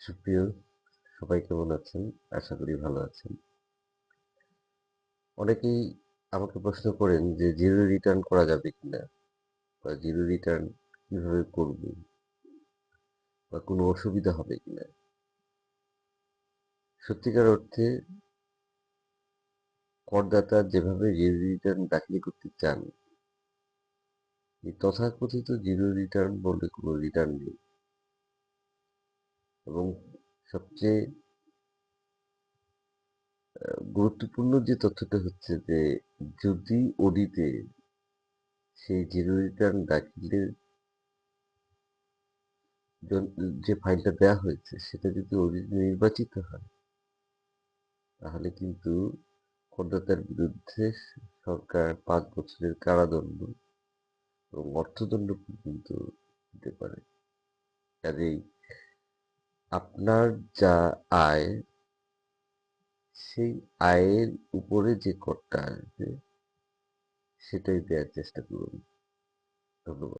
সুপ্রিয় সবাই কেমন আছেন? আশা করি ভালো আছেন। অনেকেই আমাকে প্রশ্ন করেন যে জিরো রিটার্ন করা যাবে কিনা বা জিরো রিটার্ন কিভাবে করব বা কোনো অসুবিধা হবে কিনা। সত্যিকার অর্থে করদাতা যেভাবে জিরো রিটার্ন দাখিল করতে চান, এই তথাকথিত জিরো রিটার্ন বলে কোনো রিটার্ন নেই। এবং সবচেয়ে গুরুত্বপূর্ণ যে তথ্যটা হচ্ছে যে যদি অডিটে সেই জিরো রিটার্ন দাখিলের যে ফাইলটা দেওয়া হয়েছে সেটা যদি অডিটে নির্বাচিত হয়, তাহলে কিন্তু করদাতার বিরুদ্ধে সরকার ৫ বছরের কারাদণ্ড এবং অর্থদণ্ড পর্যন্ত দিতে পারে। কাজেই আপনার যা আয়, সেই আয়ের উপরে যে করটা আসবে সেটাই দেওয়ার চেষ্টা করুন। ধন্যবাদ।